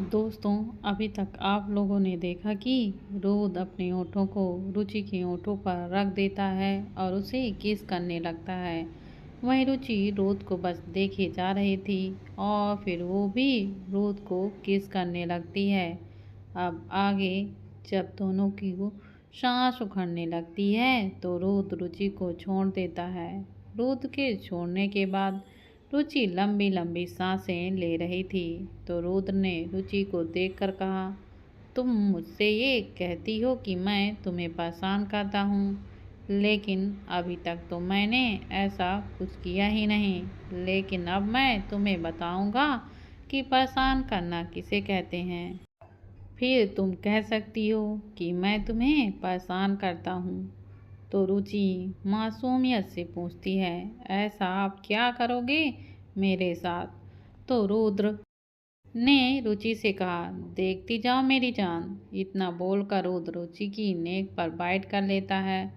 दोस्तों, अभी तक आप लोगों ने देखा कि रोद अपने होठों को रुचि के होठों पर रख देता है और उसे किस करने लगता है। वहीं रुचि रोद को बस देखे जा रही थी और फिर वो भी रोद को किस करने लगती है। अब आगे जब दोनों की वो सांस उखड़ने लगती है तो रोद रुचि को छोड़ देता है। रोद के छोड़ने के बाद रुचि लंबी लंबी सांसें ले रही थी तो रुद्र ने रुचि को देखकर कहा, तुम मुझसे ये कहती हो कि मैं तुम्हें परेशान करता हूँ, लेकिन अभी तक तो मैंने ऐसा कुछ किया ही नहीं। लेकिन अब मैं तुम्हें बताऊंगा कि परेशान करना किसे कहते हैं। फिर तुम कह सकती हो कि मैं तुम्हें परेशान करता हूँ। तो रुचि मासूमियत से पूछती है, ऐसा आप क्या करोगे मेरे साथ? तो रुद्र ने रुचि से कहा, देखती जाओ मेरी जान। इतना बोलकर रुद्र रुचि की नेक पर बाइट कर लेता है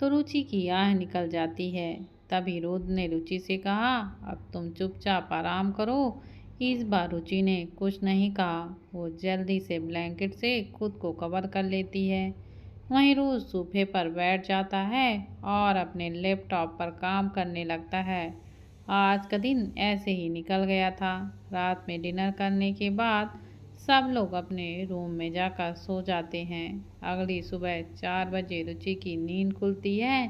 तो रुचि की आह निकल जाती है। तभी रुद्र ने रुचि से कहा, अब तुम चुपचाप आराम करो। इस बार रुचि ने कुछ नहीं कहा, वो जल्दी से ब्लैंकेट से खुद को कवर कर लेती है। वहीं रोज सोफे पर बैठ जाता है और अपने लैपटॉप पर काम करने लगता है। आज का दिन ऐसे ही निकल गया था। रात में डिनर करने के बाद सब लोग अपने रूम में जाकर सो जाते हैं। अगली सुबह 4 बजे रुचि की नींद खुलती है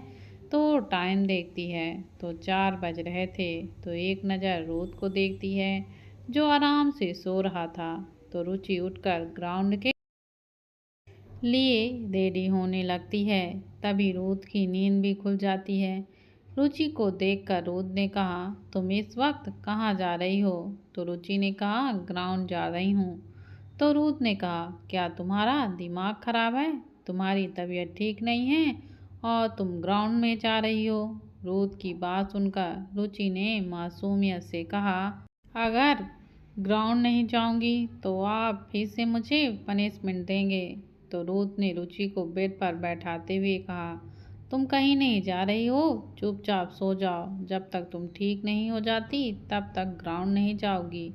तो टाइम देखती है तो 4 बज रहे थे। तो एक नज़र रोद को देखती है जो आराम से सो रहा था। तो रुचि उठकर ग्राउंड के लिए रेडी होने लगती है। तभी रोद की नींद भी खुल जाती है। रुचि को देखकर रोद ने कहा, तुम इस वक्त कहाँ जा रही हो? तो रुचि ने कहा, ग्राउंड जा रही हूँ। तो रोद ने कहा, क्या तुम्हारा दिमाग खराब है? तुम्हारी तबीयत ठीक नहीं है और तुम ग्राउंड में जा रही हो? रोद की बात सुनकर रुचि ने मासूमियत से कहा, अगर ग्राउंड नहीं जाऊंगी तो आप फिर से मुझे पनिशमेंट देंगे। तो रोद ने रुचि को बेड पर बैठाते हुए कहा, तुम कहीं नहीं जा रही हो, चुपचाप सो जाओ। जब तक तुम ठीक नहीं हो जाती तब तक ग्राउंड नहीं जाओगी।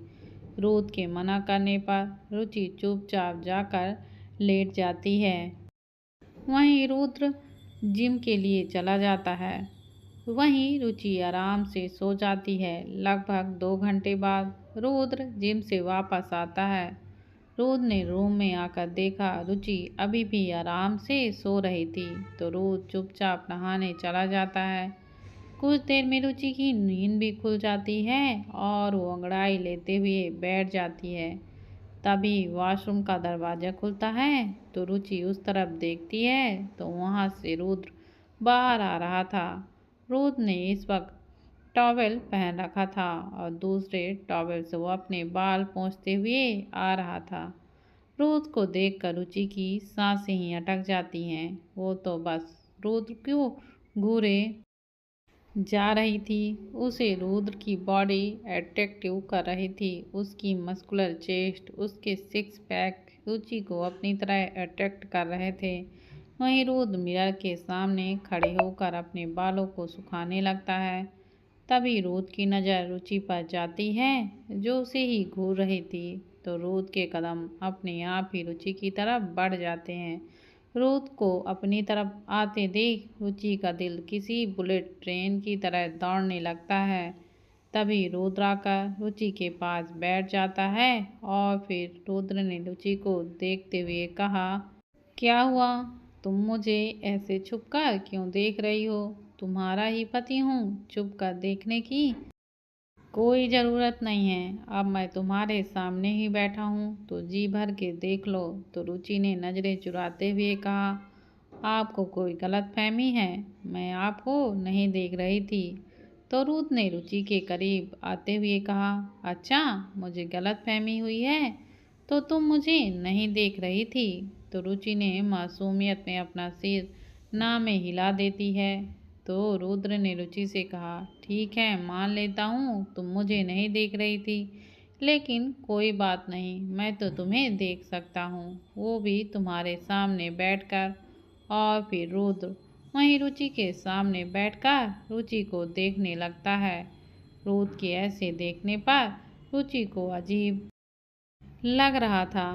रोद के मना करने पर रुचि चुपचाप जाकर लेट जाती है। वहीं रुद्र जिम के लिए चला जाता है। वहीं रुचि आराम से सो जाती है। लगभग 2 घंटे बाद रुद्र जिम से वापस आता है। रुद्र ने रूम में आकर देखा रुचि अभी भी आराम से सो रही थी तो रुद्र चुपचाप नहाने चला जाता है। कुछ देर में रुचि की नींद भी खुल जाती है और वो अंगड़ाई लेते हुए बैठ जाती है। तभी वॉशरूम का दरवाज़ा खुलता है तो रुचि उस तरफ देखती है तो वहाँ से रुद्र बाहर आ रहा था। रुद्र ने इस वक्त टॉवेल पहन रखा था और दूसरे टॉवेल से वो अपने बाल पोंछते हुए आ रहा था। रुद्र को देखकर रुचि की सांसें ही अटक जाती हैं। वो तो बस रुद्र क्यों घूरे जा रही थी। उसे रुद्र की बॉडी अट्रैक्टिव कर रही थी। उसकी मस्कुलर चेस्ट, उसके सिक्स पैक रुचि को अपनी तरह अट्रैक्ट कर रहे थे। वहीं रुद्र मिरर के सामने खड़े होकर अपने बालों को सुखाने लगता है। तभी रुद्र की नज़र रुचि पर जाती है जो उसे ही घूर रही थी। तो रुद्र के कदम अपने आप ही रुचि की तरफ बढ़ जाते हैं। रुद्र को अपनी तरफ आते देख रुचि का दिल किसी बुलेट ट्रेन की तरह दौड़ने लगता है। तभी रुद्र आकर रुचि के पास बैठ जाता है और फिर रुद्र ने रुचि को देखते हुए कहा, क्या हुआ? तुम मुझे ऐसे छुपकर क्यों देख रही हो? तुम्हारा ही पति हूँ, छुपकर देखने की कोई ज़रूरत नहीं है। अब मैं तुम्हारे सामने ही बैठा हूँ तो जी भर के देख लो। तो रुचि ने नज़रें चुराते हुए कहा, आपको कोई गलतफहमी है, मैं आपको नहीं देख रही थी। तो रुद्र ने रुचि के करीब आते हुए कहा, अच्छा मुझे गलतफहमी हुई है तो तुम मुझे नहीं देख रही थी। तो रुचि ने मासूमियत में अपना सिर ना में हिला देती है। तो रुद्र ने रुचि से कहा, ठीक है मान लेता हूँ तुम मुझे नहीं देख रही थी, लेकिन कोई बात नहीं, मैं तो तुम्हें देख सकता हूँ, वो भी तुम्हारे सामने बैठकर। और फिर रुद्र वहीं रुचि के सामने बैठकर रुचि को देखने लगता है। रुद्र के ऐसे देखने पर रुचि को अजीब लग रहा था।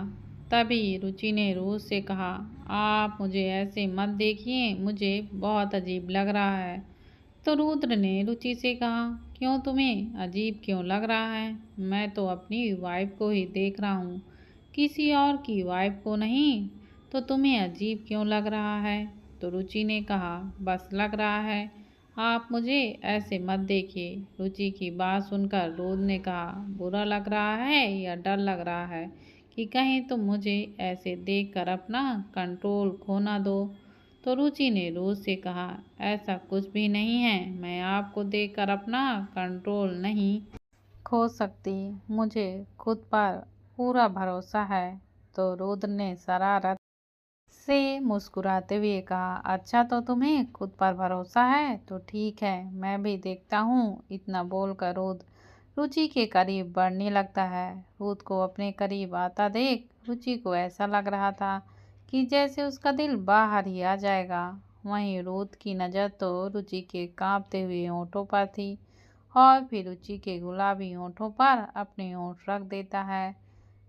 तभी रुचि ने रोज से कहा, आप मुझे ऐसे मत देखिए, मुझे बहुत अजीब लग रहा है। तो रुद्र ने रुचि से कहा, क्यों, तुम्हें अजीब क्यों लग रहा है? मैं तो अपनी वाइफ को ही देख रहा हूँ, किसी और की वाइफ को नहीं। तो तुम्हें अजीब क्यों लग रहा है? तो रुचि ने कहा, बस लग रहा है, आप मुझे ऐसे मत देखिए। रुचि की बात सुनकर रुद्र ने कहा, बुरा लग रहा है या डर लग रहा है कि कहीं तुम मुझे ऐसे देखकर अपना कंट्रोल खो ना दो? तो रुचि ने रोज से कहा, ऐसा कुछ भी नहीं है, मैं आपको देखकर अपना कंट्रोल नहीं खो सकती, मुझे खुद पर पूरा भरोसा है। तो रुद्र ने शरारत से मुस्कुराते हुए कहा, अच्छा, तो तुम्हें खुद पर भरोसा है तो ठीक है, मैं भी देखता हूँ। इतना बोलकर रुद्र रुचि के करीब बढ़ने लगता है। रुद्र को अपने करीब आता देख रुचि को ऐसा लग रहा था कि जैसे उसका दिल बाहर ही आ जाएगा। वहीं रुद्र की नज़र तो रुचि के कांपते हुए होठों पर थी और फिर रुचि के गुलाबी होठों पर अपने होठ रख देता है।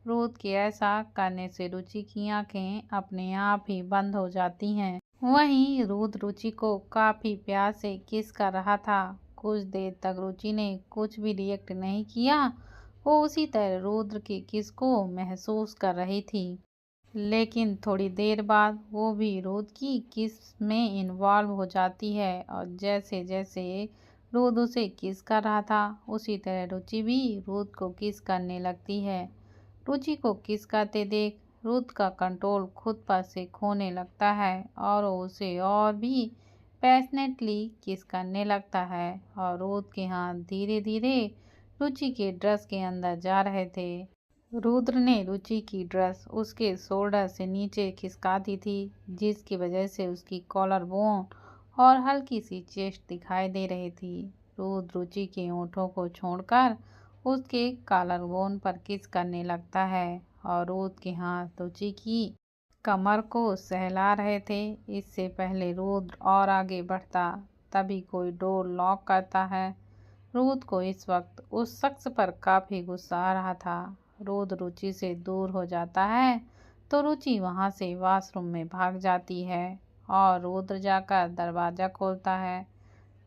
रुद्र के ऐसा करने से रुचि की आंखें अपने आप ही बंद हो जाती हैं। वहीं रुद्र रुचि को काफी प्यार से किस कर रहा था। कुछ देर तक रुचि ने कुछ भी रिएक्ट नहीं किया। वो उसी तरह रुद्र की किस को महसूस कर रही थी। लेकिन थोड़ी देर बाद वो भी रुद्र की किस में इन्वॉल्व हो जाती है और जैसे जैसे रुद्र उसे किस कर रहा था उसी तरह रुचि भी रुद्र को किस करने लगती है। रुचि को किस करते देख रुद्र का कंट्रोल खुद पर से खोने लगता है और वो उसे और भी पैशनेटली किस करने लगता है और रुद्र के हाथ धीरे धीरे रुचि के ड्रेस के अंदर जा रहे थे। रुद्र ने रुचि की ड्रेस उसके शोल्डर से नीचे खिसकाती थी, जिसकी वजह से उसकी कॉलर बोन और हल्की सी चेस्ट दिखाई दे रही थी। रुद्र रुचि के होठों को छोड़कर उसके कॉलर बोन पर किस करने लगता है और रुद्र के हाथ रुचि की कमर को सहला रहे थे। इससे पहले रुद्र और आगे बढ़ता तभी कोई डोर लॉक करता है। रुद्र को इस वक्त उस शख्स पर काफी गुस्सा आ रहा था। रुद्र रुचि से दूर हो जाता है तो रुचि वहां से वॉशरूम में भाग जाती है और रुद्र जाकर दरवाजा खोलता है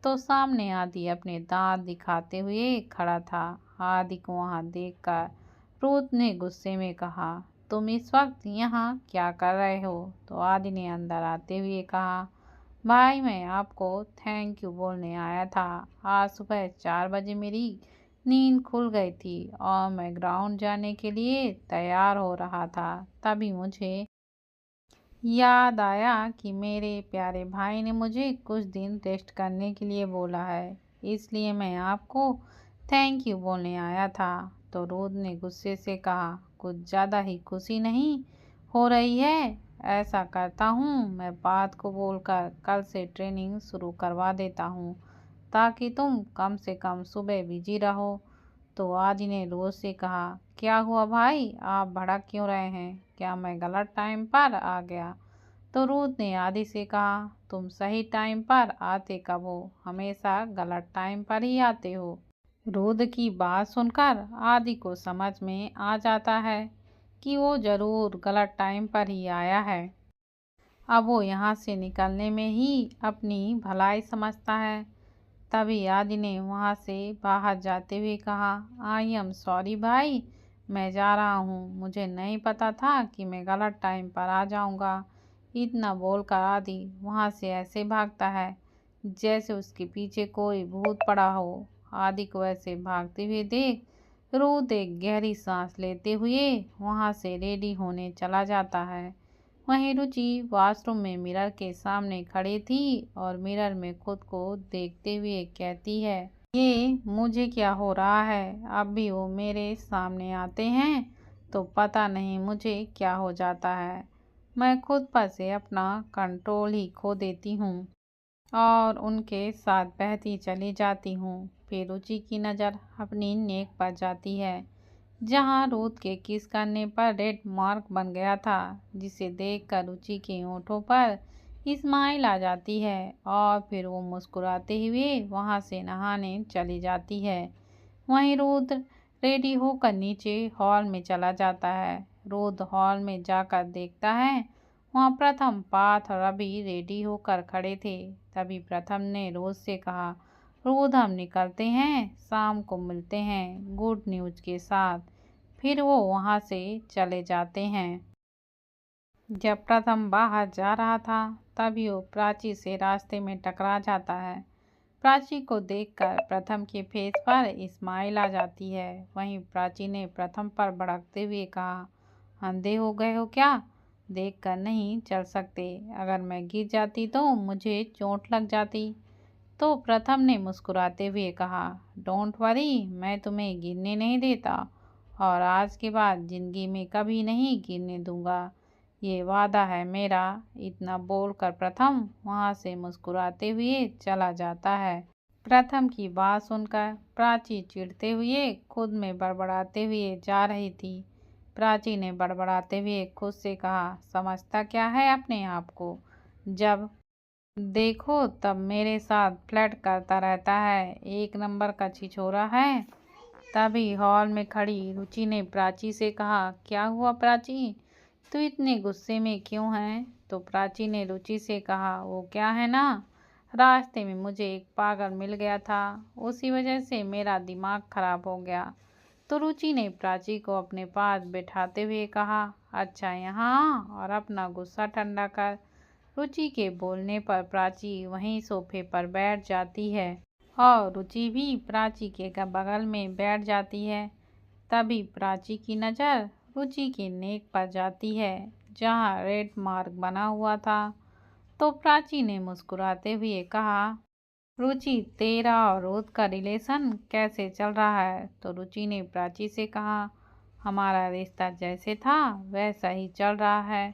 तो सामने आदि अपने दांत दिखाते हुए खड़ा था। आदि को वहां देखकर रुद्र ने गुस्से में कहा, तुम इस वक्त यहाँ क्या कर रहे हो? तो आदि ने अंदर आते हुए कहा, भाई, मैं आपको थैंक यू बोलने आया था। आज सुबह 4 बजे मेरी नींद खुल गई थी और मैं ग्राउंड जाने के लिए तैयार हो रहा था। तभी मुझे याद आया कि मेरे प्यारे भाई ने मुझे कुछ दिन रेस्ट करने के लिए बोला है, इसलिए मैं आपको थैंक यू बोलने आया था। तो रुद्र ने गुस्से से कहा, कुछ ज़्यादा ही खुशी नहीं हो रही है? ऐसा करता हूँ, मैं बात को बोलकर कल से ट्रेनिंग शुरू करवा देता हूँ ताकि तुम कम से कम सुबह बिजी रहो। तो आदि ने रोज से कहा, क्या हुआ भाई, आप भड़क क्यों रहे हैं? क्या मैं गलत टाइम पर आ गया? तो रुद्र ने आदि से कहा, तुम सही टाइम पर आते कब हो? हमेशा गलत टाइम पर ही आते हो। रुद्र की बात सुनकर आदि को समझ में आ जाता है कि वो जरूर गलत टाइम पर ही आया है। अब वो यहाँ से निकलने में ही अपनी भलाई समझता है। तभी आदि ने वहाँ से बाहर जाते हुए कहा, आई एम सॉरी भाई, मैं जा रहा हूँ, मुझे नहीं पता था कि मैं गलत टाइम पर आ जाऊँगा। इतना बोलकर आदि वहाँ से ऐसे भागता है जैसे उसके पीछे कोई भूत पड़ा हो। आदि को ऐसे भागते हुए देख रुद्र एक गहरी सांस लेते हुए वहाँ से रेडी होने चला जाता है। वहीं रुचि वॉशरूम में मिरर के सामने खड़ी थी और मिरर में खुद को देखते हुए कहती है, ये मुझे क्या हो रहा है? अब भी वो मेरे सामने आते हैं तो पता नहीं मुझे क्या हो जाता है। मैं खुद पर से अपना कंट्रोल ही खो देती हूँ और उनके साथ बहती चली जाती हूँ। फिर रुचि की नज़र अपनी नेक पर जाती है जहाँ रुद्र के किस करने पर रेड मार्क बन गया था, जिसे देखकर रुचि के होठों पर स्माइल आ जाती है और फिर वो मुस्कुराते हुए वहाँ से नहाने चली जाती है। वहीं रुद्र रेडी होकर नीचे हॉल में चला जाता है। रोद हॉल में जाकर देखता है वहाँ प्रथम, पार्थ और रवि रेडी होकर खड़े थे। तभी प्रथम ने रोद से कहा, रोद हम निकलते हैं, शाम को मिलते हैं गुड न्यूज के साथ। फिर वो वहाँ से चले जाते हैं। जब प्रथम बाहर जा रहा था तभी वो प्राची से रास्ते में टकरा जाता है। प्राची को देखकर प्रथम के फेस पर स्माइल आ जाती है। वहीं प्राची ने प्रथम पर भड़कते हुए कहा, अंधे हो गए हो क्या? देखकर नहीं चल सकते? अगर मैं गिर जाती तो मुझे चोट लग जाती। तो प्रथम ने मुस्कुराते हुए कहा, डोंट वरी, मैं तुम्हें गिरने नहीं देता और आज के बाद जिंदगी में कभी नहीं गिरने दूंगा, ये वादा है मेरा। इतना बोलकर प्रथम वहाँ से मुस्कुराते हुए चला जाता है। प्रथम की बात सुनकर प्राची चिढ़ते हुए खुद में बड़बड़ाते हुए जा रही थी। प्राची ने बड़बड़ाते हुए खुद से कहा, समझता क्या है अपने आप को? जब देखो तब मेरे साथ फ्लर्ट करता रहता है, एक नंबर का छिछोरा है। तभी हॉल में खड़ी रुचि ने प्राची से कहा, क्या हुआ प्राची, तू इतने गुस्से में क्यों है? तो प्राची ने रुचि से कहा, वो क्या है ना, रास्ते में मुझे एक पागल मिल गया था, उसी वजह से मेरा दिमाग खराब हो गया। तो रुचि ने प्राची को अपने पास बैठाते हुए कहा, अच्छा यहाँ और अपना गुस्सा ठंडा कर। रुचि के बोलने पर प्राची वहीं सोफे पर बैठ जाती है और रुचि भी प्राची के बगल में बैठ जाती है। तभी प्राची की नज़र रुचि के नेक पर जाती है जहाँ रेड मार्क बना हुआ था। तो प्राची ने मुस्कुराते हुए कहा, रुचि तेरा और रोद का रिलेशन कैसे चल रहा है? तो रुचि ने प्राची से कहा, हमारा रिश्ता जैसे था वैसा ही चल रहा है।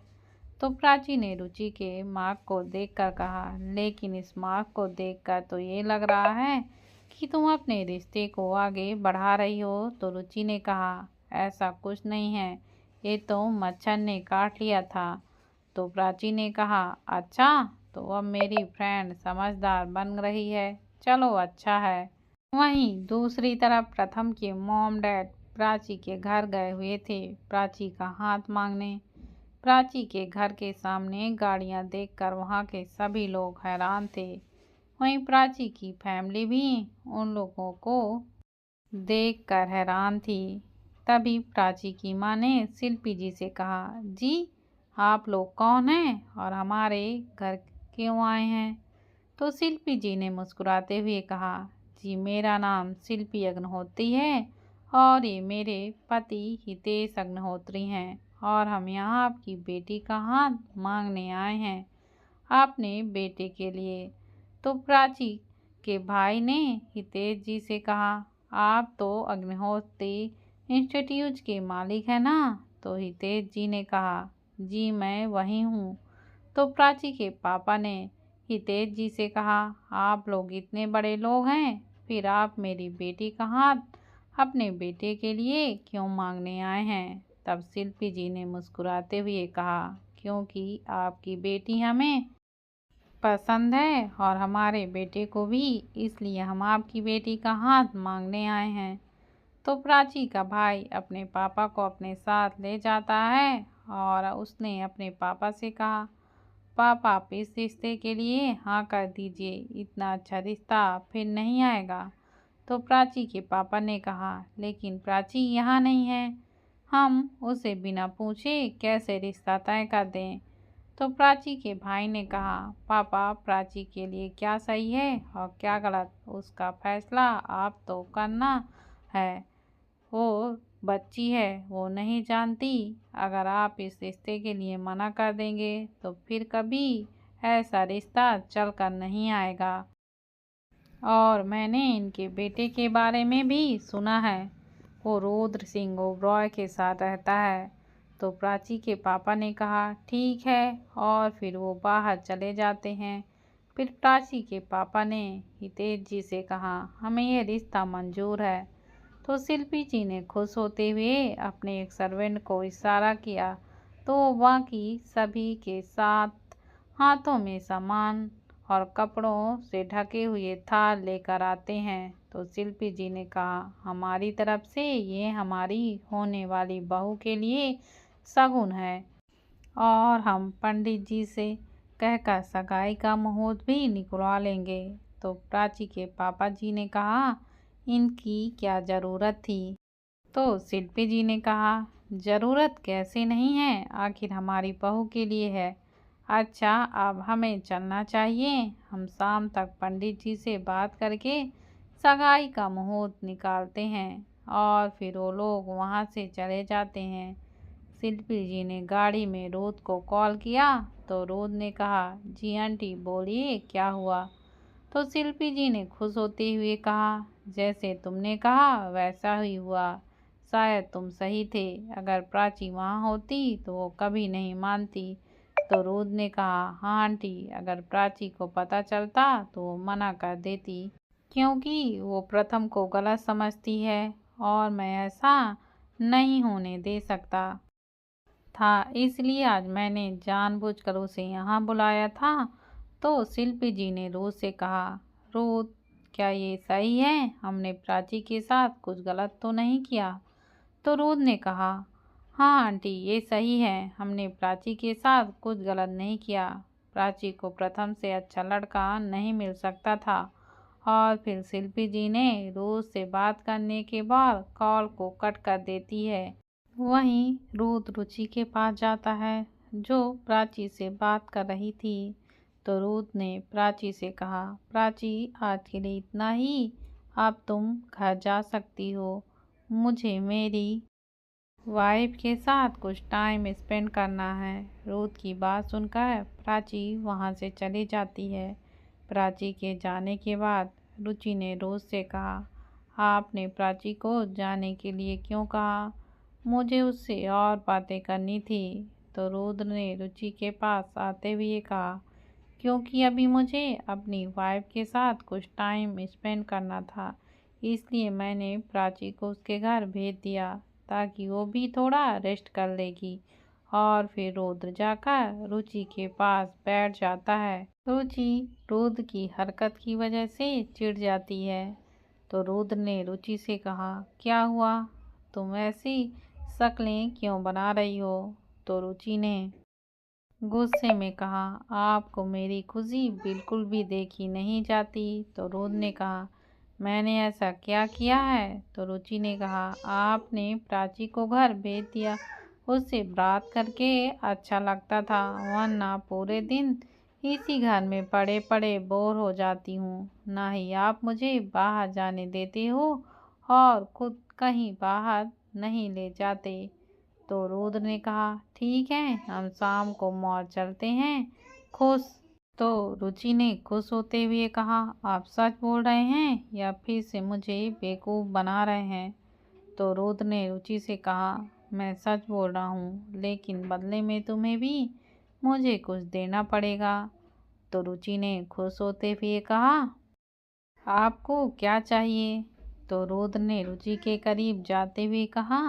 तो प्राची ने रुचि के मार्क को देखकर कहा, लेकिन इस मार्क को देखकर तो ये लग रहा है कि तुम अपने रिश्ते को आगे बढ़ा रही हो। तो रुचि ने कहा, ऐसा कुछ नहीं है, ये तो मच्छर ने काट लिया था। तो प्राची ने कहा, अच्छा, तो अब मेरी फ्रेंड समझदार बन रही है, चलो अच्छा है। वहीं दूसरी तरफ प्रथम के मॉम डैड प्राची के घर गए हुए थे प्राची का हाथ मांगने। प्राची के घर के सामने गाड़ियां देखकर वहां के सभी लोग हैरान थे। वहीं प्राची की फैमिली भी उन लोगों को देखकर हैरान थी। तभी प्राची की मां ने शिल्पी जी से कहा, जी आप लोग कौन हैं और हमारे घर क्यों आए हैं? तो शिल्पी जी ने मुस्कुराते हुए कहा, जी मेरा नाम शिल्पी अग्निहोत्री है और ये मेरे पति हितेश अग्निहोत्री हैं और हम यहाँ आपकी बेटी का हाथ मांगने आए हैं अपने बेटे के लिए। तो प्राची के भाई ने हितेश जी से कहा, आप तो अग्निहोत्री इंस्टीट्यूट के मालिक हैं ना? तो हितेश जी ने कहा, जी मैं वही हूँ। तो प्राची के पापा ने हितेश जी से कहा, आप लोग इतने बड़े लोग हैं, फिर आप मेरी बेटी का हाथ अपने बेटे के लिए क्यों मांगने आए हैं? तब शिल्पी जी ने मुस्कुराते हुए कहा, क्योंकि आपकी बेटी हमें पसंद है और हमारे बेटे को भी, इसलिए हम आपकी बेटी का हाथ मांगने आए हैं। तो प्राची का भाई अपने पापा को अपने साथ ले जाता है और उसने अपने पापा से कहा, पापा आप इस रिश्ते के लिए हाँ कर दीजिए, इतना अच्छा रिश्ता फिर नहीं आएगा। तो प्राची के पापा ने कहा, लेकिन प्राची यहाँ नहीं है, हम उसे बिना पूछे कैसे रिश्ता तय कर दें? तो प्राची के भाई ने कहा, पापा प्राची के लिए क्या सही है और क्या गलत, उसका फैसला आप तो करना है, वो बच्ची है, वो नहीं जानती। अगर आप इस रिश्ते के लिए मना कर देंगे तो फिर कभी ऐसा रिश्ता चल कर नहीं आएगा। और मैंने इनके बेटे के बारे में भी सुना है, वो रुद्र सिंह ओबरॉय के साथ रहता है। तो प्राची के पापा ने कहा, ठीक है, और फिर वो बाहर चले जाते हैं। फिर प्राची के पापा ने हितेश जी से कहा, हमें ये रिश्ता मंजूर है। तो शिल्पी जी ने खुश होते हुए अपने एक सर्वेंट को इशारा किया, तो बाकी सभी के साथ हाथों में सामान और कपड़ों से ढके हुए थाल लेकर आते हैं। तो शिल्पी जी ने कहा, हमारी तरफ से ये हमारी होने वाली बहू के लिए शगुन है और हम पंडित जी से कहकर सगाई का मुहूर्त भी निकलवा लेंगे। तो प्राची के पापा जी ने कहा, इनकी क्या ज़रूरत थी? तो शिल्पी जी ने कहा, ज़रूरत कैसे नहीं है, आखिर हमारी बहू के लिए है। अच्छा, अब हमें चलना चाहिए। हम शाम तक पंडित जी से बात करके सगाई का मुहूर्त निकालते हैं। और फिर वो लोग वहाँ से चले जाते हैं। शिल्पी जी ने गाड़ी में रोद को कॉल किया। तो रोद ने कहा, जी आंटी बोलिए क्या हुआ? तो शिल्पी जी ने खुश होते हुए कहा, जैसे तुमने कहा वैसा ही हुआ। शायद तुम सही थे, अगर प्राची वहाँ होती तो वो कभी नहीं मानती। तो रोद ने कहा, हाँ आंटी, अगर प्राची को पता चलता तो वो मना कर देती, क्योंकि वो प्रथम को गलत समझती है और मैं ऐसा नहीं होने दे सकता था। इसलिए आज मैंने जानबूझकर उसे यहाँ बुलाया था। तो शिल्पी जी ने रोज से कहा, रोज क्या ये सही है? हमने प्राची के साथ कुछ गलत तो नहीं किया? तो रोज ने कहा, हाँ आंटी, ये सही है, हमने प्राची के साथ कुछ गलत नहीं किया। प्राची को प्रथम से अच्छा लड़का नहीं मिल सकता था। और फिर शिल्पी जी ने रोज से बात करने के बाद कॉल को कट कर देती है। वहीं रोद रुचि के पास जाता है, जो प्राची से बात कर रही थी। तो रोद ने प्राची से कहा, प्राची, आज के लिए इतना ही, अब तुम घर जा सकती हो। मुझे मेरी वाइफ के साथ कुछ टाइम स्पेंड करना है। रोद की बात सुनकर प्राची वहाँ से चली जाती है। प्राची के जाने के बाद रुचि ने रोज से कहा, आपने प्राची को जाने के लिए क्यों कहा? मुझे उससे और बातें करनी थी। तो रोद ने रुचि के पास आते हुए कहा, क्योंकि अभी मुझे अपनी वाइफ के साथ कुछ टाइम स्पेंड करना था, इसलिए मैंने प्राची को उसके घर भेज दिया ताकि वो भी थोड़ा रेस्ट कर लेगी। और फिर रोद जाकर रुचि के पास बैठ जाता है। रुचि रोद की हरकत की वजह से चिढ़ जाती है। तो रोद ने रुचि से कहा, क्या हुआ? तुम ऐसी शक्लें क्यों बना रही हो? तो रुचि ने गुस्से में कहा, आपको मेरी खुशी बिल्कुल भी देखी नहीं जाती। तो रोद ने कहा, मैंने ऐसा क्या किया है? तो रुचि ने कहा, आपने प्राची को घर भेज दिया, उससे बात करके अच्छा लगता था, वरना पूरे दिन इसी घर में पड़े पड़े बोर हो जाती हूँ। ना ही आप मुझे बाहर जाने देते हो और खुद कहीं बाहर नहीं ले जाते। तो रोद ने कहा, ठीक है, हम शाम को मॉल चलते हैं। खुश? तो रुचि ने खुश होते हुए कहा, आप सच बोल रहे हैं या फिर से मुझे बेवकूफ़ बना रहे हैं? तो रोद ने रुचि से कहा, मैं सच बोल रहा हूँ, लेकिन बदले में तुम्हें भी मुझे कुछ देना पड़ेगा। तो रुचि ने खुश होते हुए कहा, आपको क्या चाहिए? तो रोद ने रुचि के करीब जाते हुए कहा,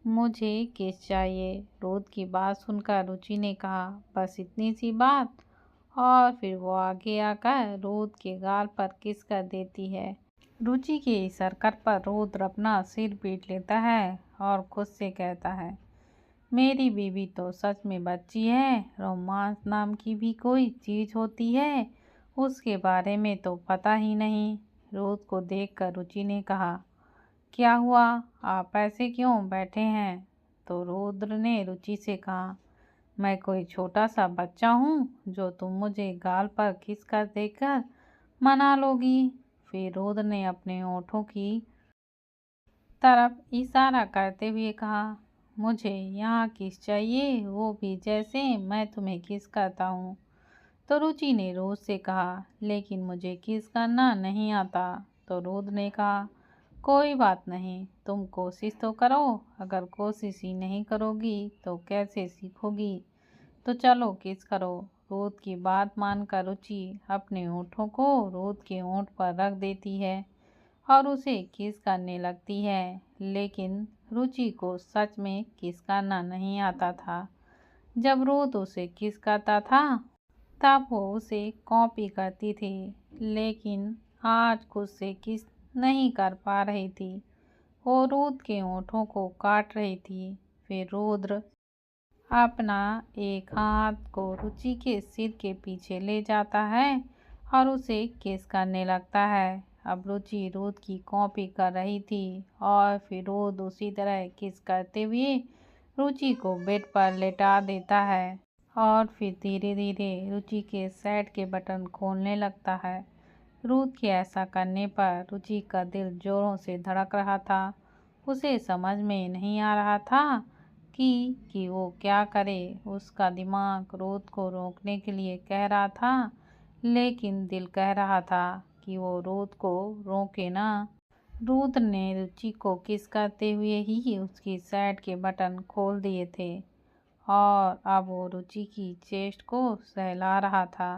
मुझे किस चाहिए। रोद की बात सुनकर रुचि ने कहा, बस इतनी सी बात? और फिर वो आगे आकर रोद के गाल पर किस कर देती है। रुचि के इस हरकत पर रोद अपना सिर पीट लेता है और खुद से कहता है, मेरी बीवी तो सच में बच्ची है। रोमांस नाम की भी कोई चीज़ होती है, उसके बारे में तो पता ही नहीं। रोद को देखकर रुचि ने कहा, क्या हुआ, आप ऐसे क्यों बैठे हैं? तो रुद्र ने रुचि से कहा, मैं कोई छोटा सा बच्चा हूँ जो तुम मुझे गाल पर खींच कर देकर मना लोगी? फिर रुद्र ने अपने होठों की तरफ इशारा करते हुए कहा, मुझे यहाँ किस चाहिए, वो भी जैसे मैं तुम्हें किस करता हूँ। तो रुचि ने रोज से कहा, लेकिन मुझे किस करना नहीं आता। तो रोद ने कहा, कोई बात नहीं, तुम कोशिश तो करो, अगर कोशिश ही नहीं करोगी तो कैसे सीखोगी? तो चलो किस करो। रोद की बात मानकर रुचि अपने होठों को रोद के होंठ पर रख देती है और उसे किस करने लगती है, लेकिन रुचि को सच में किस करना नहीं आता था। जब रोद उसे किस करता था तब वो उसे कॉपी करती थी, लेकिन आज खुद से किस नहीं कर पा रही थी। वो रुद्र के होठों को काट रही थी। फिर रुद्र अपना एक हाथ को रुचि के सिर के पीछे ले जाता है और उसे किस करने लगता है। अब रुचि रुद्र की कॉपी कर रही थी और फिर रुद्र उसी तरह किस करते हुए रुचि को बेड पर लेटा देता है और फिर धीरे धीरे रुचि के शर्ट के बटन खोलने लगता है। रुद्र के ऐसा करने पर रुचि का दिल जोरों से धड़क रहा था। उसे समझ में नहीं आ रहा था कि वो क्या करे। उसका दिमाग रुद्र को रोकने के लिए कह रहा था, लेकिन दिल कह रहा था कि वो रुद्र को रोके ना। रुद्र ने रुचि को किस करते हुए ही उसकी शर्ट के बटन खोल दिए थे और अब वो रुचि की चेस्ट को सहला रहा था।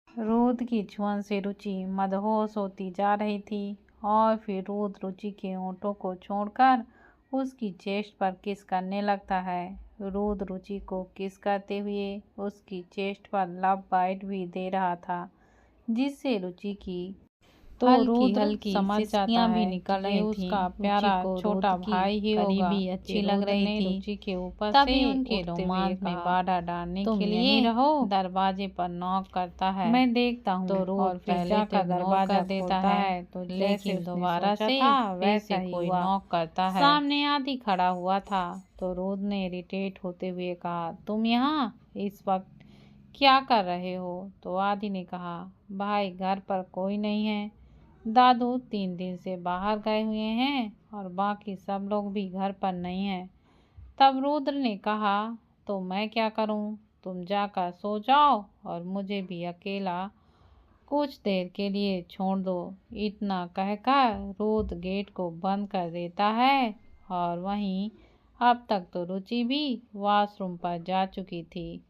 रुद्र की छुअन से रुचि मदहोश होती जा रही थी और फिर रुद्र रुचि के होठों को छोड़कर उसकी चेस्ट पर किस करने लगता है। रुद्र रुचि को किस करते हुए उसकी चेस्ट पर लव बाइट भी दे रहा था, जिससे रुचि की तो हल्की हल्की समझ जाता भी है निकल कि रही थी। उसका रुचि प्यारा को छोटा रुद्र की भाई ही होगा। करीबी अच्छी लग रही थी। रुचि के ऊपर तभी से उनके उठते रोमांस हुए में कहा, बाधा डालने तुम के यहीं लिए रहो। दरवाजे पर नॉक करता है। मैं देखता हूँ। तो और रुद्र फिर पहले जाकर तो इग्नोर दरवाजा कर देता खोलता है, तो लेकिन दोबारा से था फिर वैसा से ही कोई हुआ। नॉक करता है। सामने आदि खड़ा हुआ था तो रुद्र ने इरिटेट होते हुए कहा, तुम यहाँ इस वक्त क्या कर रहे हो? तो आदि ने कहा, भाई घर पर कोई नहीं है, दादू 3 दिन से बाहर गए हुए हैं और बाकी सब लोग भी घर पर नहीं हैं। तब रुद्र ने कहा, तो मैं क्या करूं? तुम जाकर सो जाओ और मुझे भी अकेला कुछ देर के लिए छोड़ दो। इतना कहकर रुद्र गेट को बंद कर देता है और वहीं अब तक तो रुचि भी वॉशरूम पर जा चुकी थी।